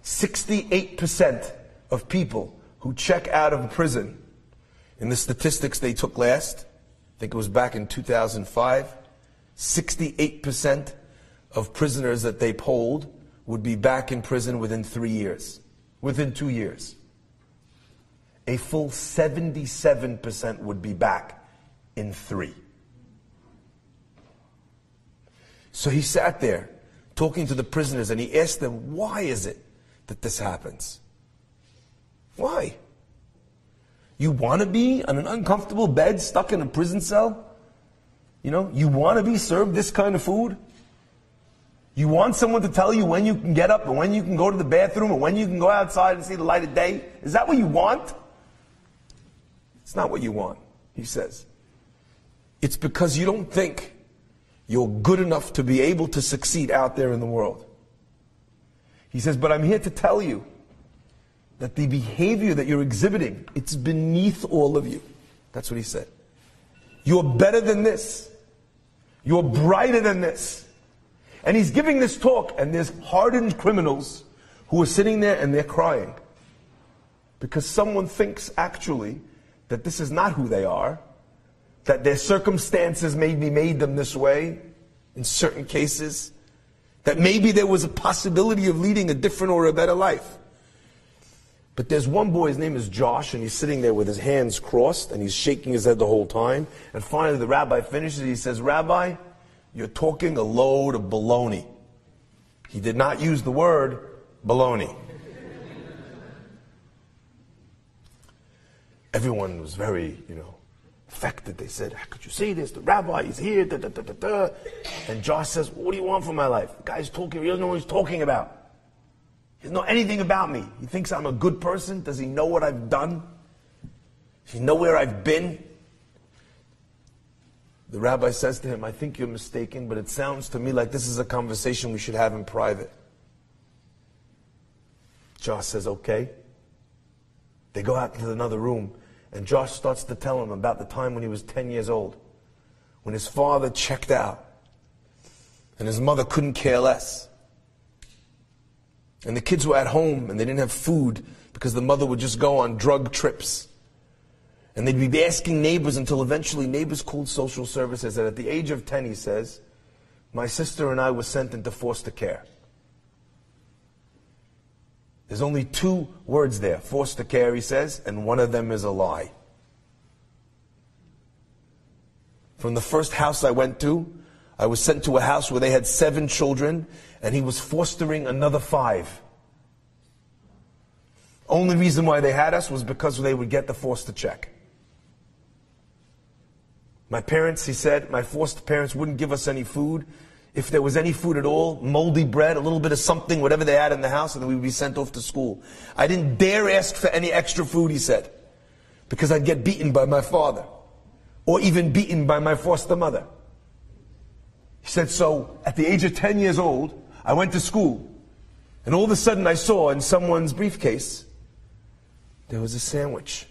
68% of people who check out of a prison, in the statistics they took last, I think it was back in 2005, 68% of prisoners that they polled would be back in prison within 3 years, within 2 years. A full 77% would be back in 3. So he sat there talking to the prisoners and he asked them, why is it that this happens? Why? You want to be on an uncomfortable bed stuck in a prison cell? You know, you want to be served this kind of food? You want someone to tell you when you can get up and when you can go to the bathroom and when you can go outside and see the light of day? Is that what you want? It's not what you want, he says. It's because you don't think you're good enough to be able to succeed out there in the world. He says, but I'm here to tell you that the behavior that you're exhibiting, it's beneath all of you. That's what he said. You're better than this. You're brighter than this. And he's giving this talk, and there's hardened criminals who are sitting there and they're crying. Because someone thinks actually that this is not who they are, that their circumstances maybe made them this way in certain cases, that maybe there was a possibility of leading a different or a better life. But there's one boy, his name is Josh, and he's sitting there with his hands crossed, and he's shaking his head the whole time. And finally the rabbi finishes, he says, Rabbi, you're talking a load of baloney. He did not use the word baloney. Everyone was very, affected. They said, how could you say this? The rabbi is here, da, da, da, da, da. And Josh says, what do you want from my life? The guy's talking, he doesn't know what he's talking about. He doesn't know anything about me. He thinks I'm a good person. Does he know what I've done? Does he know where I've been? The rabbi says to him, I think you're mistaken, but it sounds to me like this is a conversation we should have in private. Josh says, okay. They go out into another room, and Josh starts to tell him about the time when he was 10 years old, when his father checked out, and his mother couldn't care less. And the kids were at home, and they didn't have food, because the mother would just go on drug trips. And they'd be asking neighbors until eventually neighbors called social services. And at the age of 10, he says, my sister and I were sent into foster care. There's only 2 words there, foster care, he says, and one of them is a lie. From the first house I went to, I was sent to a house where they had 7 children, and he was fostering another 5. Only reason why they had us was because they would get the foster check. My parents, he said, my foster parents wouldn't give us any food. If there was any food at all, moldy bread, a little bit of something, whatever they had in the house, and then we would be sent off to school. I didn't dare ask for any extra food, he said, because I'd get beaten by my father, or even beaten by my foster mother. He said, so at the age of 10 years old, I went to school, and all of a sudden I saw in someone's briefcase, there was a sandwich.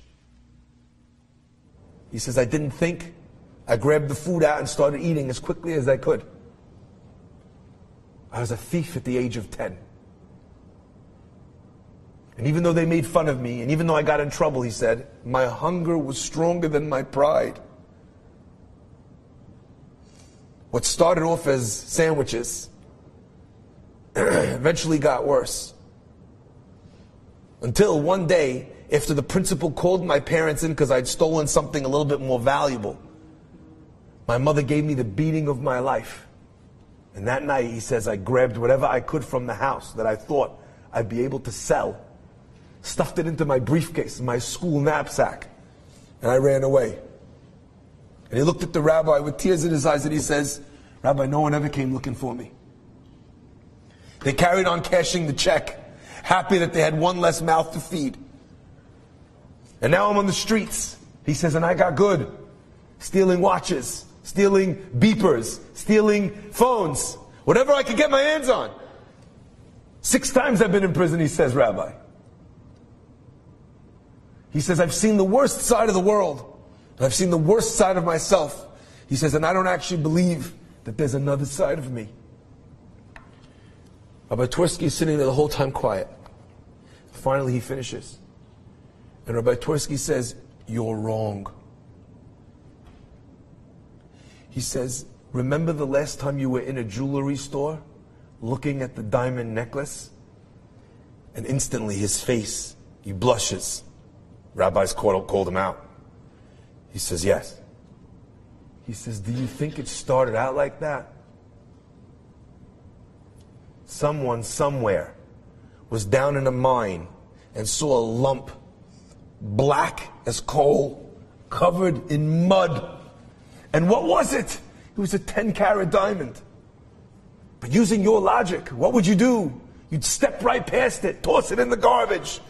He says, I didn't think. I grabbed the food out and started eating as quickly as I could. I was a thief at the age of 10. And even though they made fun of me, and even though I got in trouble, he said, my hunger was stronger than my pride. What started off as sandwiches eventually got worse. Until one day, after the principal called my parents in because I'd stolen something a little bit more valuable, my mother gave me the beating of my life. And that night, he says, I grabbed whatever I could from the house that I thought I'd be able to sell, stuffed it into my briefcase, my school knapsack, and I ran away. And he looked at the rabbi with tears in his eyes and he says, Rabbi, no one ever came looking for me. They carried on cashing the check, happy that they had one less mouth to feed. And now I'm on the streets. He says, and I got good. Stealing watches, stealing beepers, stealing phones, whatever I could get my hands on. 6 times I've been in prison, he says, Rabbi. He says, I've seen the worst side of the world. And I've seen the worst side of myself. He says, and I don't actually believe that there's another side of me. Rabbi Twersky is sitting there the whole time quiet. Finally he finishes. And Rabbi Twersky says, "You're wrong." He says, "Remember the last time you were in a jewelry store looking at the diamond necklace?" And instantly his face, he blushes. Rabbis called him out. He says, "Yes." He says, "Do you think it started out like that? Someone somewhere was down in a mine and saw a lump, black as coal, covered in mud. And what was it? It was a 10-carat diamond. But using your logic, what would you do? You'd step right past it, toss it in the garbage.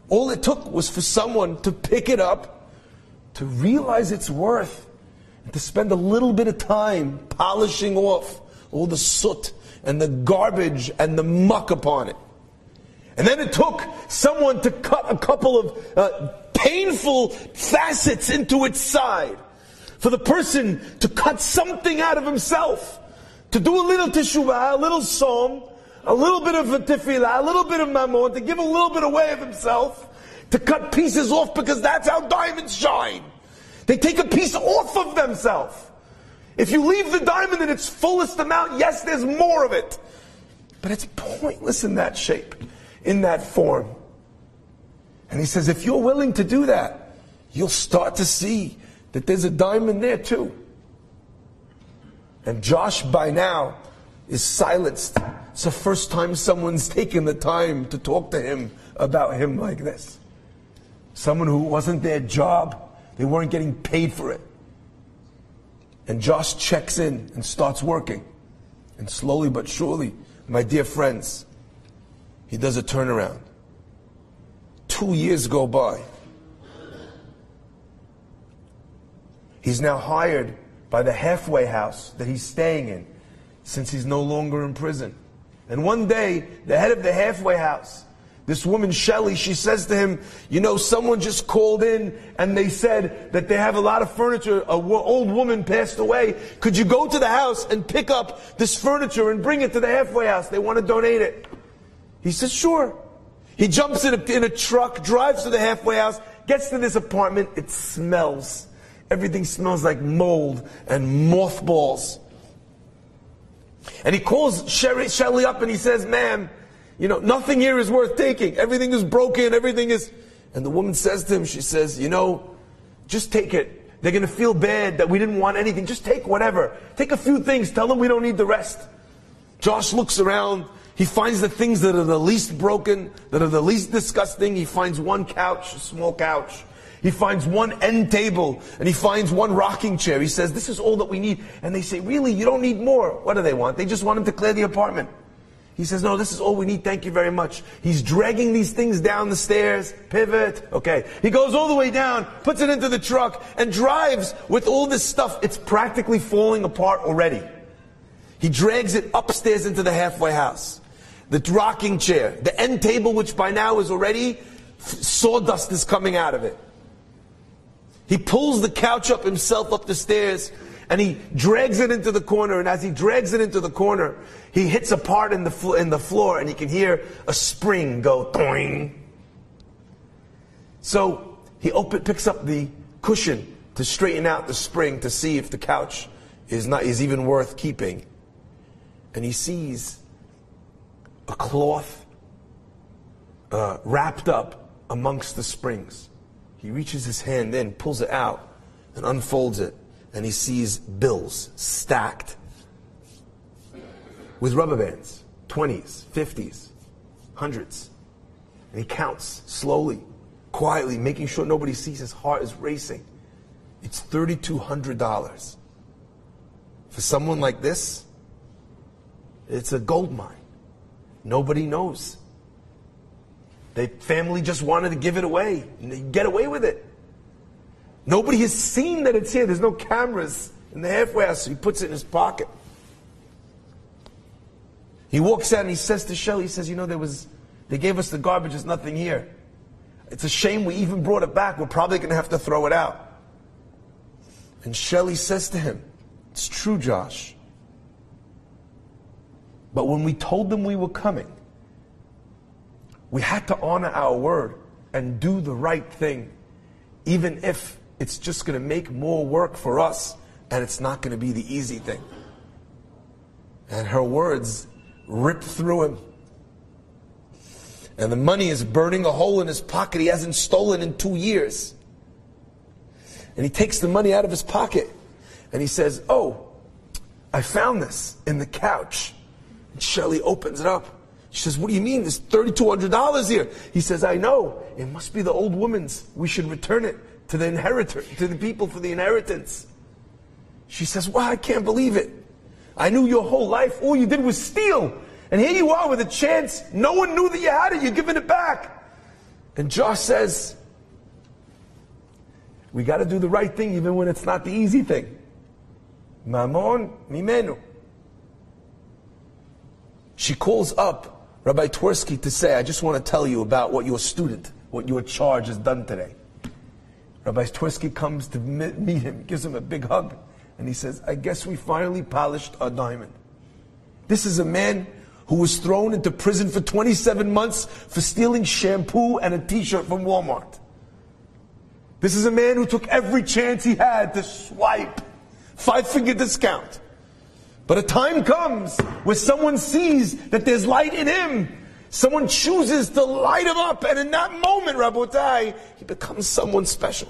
All it took was for someone to pick it up, to realize its worth, and to spend a little bit of time polishing off all the soot and the garbage and the muck upon it. And then it took someone to cut a couple of painful facets into its side, for the person to cut something out of himself, to do a little teshuvah, a little psalm, a little bit of a tefillah, a little bit of mammon, to give a little bit away of himself, to cut pieces off, because that's how diamonds shine. They take a piece off of themselves. If you leave the diamond in its fullest amount, yes, there's more of it. But it's pointless in that shape, in that form. And he says, if you're willing to do that, you'll start to see that there's a diamond there too. And Josh, by now, is silenced. It's the first time someone's taken the time to talk to him about him like this. Someone who wasn't their job. They weren't getting paid for it. And Josh checks in and starts working. And slowly but surely, my dear friends, he does a turnaround. 2 years go by. He's now hired by the halfway house that he's staying in, since he's no longer in prison. And one day, the head of the halfway house, this woman Shelley, she says to him, "You know, someone just called in and they said that they have a lot of furniture. Old woman passed away. Could you go to the house and pick up this furniture and bring it to the halfway house? They want to donate it." He says, "Sure." He jumps in a truck, drives to the halfway house, gets to this apartment. It smells. Everything smells like mold and mothballs. And he calls Shelley up and he says, "Ma'am, you know, nothing here is worth taking. Everything is broken, everything is..." And the woman says to him, she says, "You know, just take it. They're going to feel bad that we didn't want anything. Just take whatever. Take a few things. Tell them we don't need the rest." Josh looks around. He finds the things that are the least broken, that are the least disgusting. He finds one couch, a small couch. He finds one end table, and he finds one rocking chair. He says, "This is all that we need." And they say, "Really? You don't need more?" What do they want? They just want him to clear the apartment. He says, "No, this is all we need. Thank you very much." He's dragging these things down the stairs. Pivot. Okay. He goes all the way down, puts it into the truck, and drives with all this stuff. It's practically falling apart already. He drags it upstairs into the halfway house. The rocking chair, the end table, which by now is already sawdust is coming out of it. He pulls the couch up himself up the stairs, and he drags it into the corner. And as he drags it into the corner, he hits a part in the floor, and he can hear a spring go toing. So he picks up the cushion to straighten out the spring to see if the couch is even worth keeping. And he sees a cloth wrapped up amongst the springs. He reaches his hand in, pulls it out, and unfolds it. And he sees bills stacked with rubber bands, 20s, 50s, hundreds. And he counts slowly, quietly, making sure nobody sees. His heart is racing. It's $3,200. For someone like this, it's a gold mine. Nobody knows. The family just wanted to give it away. And they get away with it. Nobody has seen that it's here. There's no cameras in the halfway house, so he puts it in his pocket. He walks out and he says to Shelley, he says, "You know, they gave us the garbage, there's nothing here. It's a shame we even brought it back. We're probably going to have to throw it out." And Shelley says to him, "It's true, Josh. But when we told them we were coming, we had to honor our word and do the right thing, even if it's just going to make more work for us and it's not going to be the easy thing. And her words ripped through him. And the money is burning a hole in his pocket he hasn't stolen in 2 years. And he takes the money out of his pocket and he says, "Oh, I found this in the couch." And Shelley opens it up. She says, "What do you mean? There's $3,200 here." He says, "I know. It must be the old woman's. We should return it to the inheritor, to the people for the inheritance." She says, "Wow, I can't believe it. I knew your whole life all you did was steal. And here you are with a chance. No one knew that you had it. You're giving it back." And Josh says, we got to do the right thing even when it's not the easy thing. Mamon mimenu. She calls up Rabbi Twersky to say, "I just want to tell you about what your student, what your charge has done today." Rabbi Twersky comes to meet him, gives him a big hug, and he says, "I guess we finally polished our diamond." This is a man who was thrown into prison for 27 months for stealing shampoo and a t-shirt from Walmart. This is a man who took every chance he had to swipe 5-finger discount. But a time comes where someone sees that there's light in him. Someone chooses to light him up, and in that moment, Rabotai, he becomes someone special.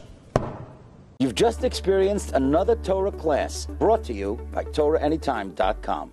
You've just experienced another Torah class brought to you by TorahAnytime.com.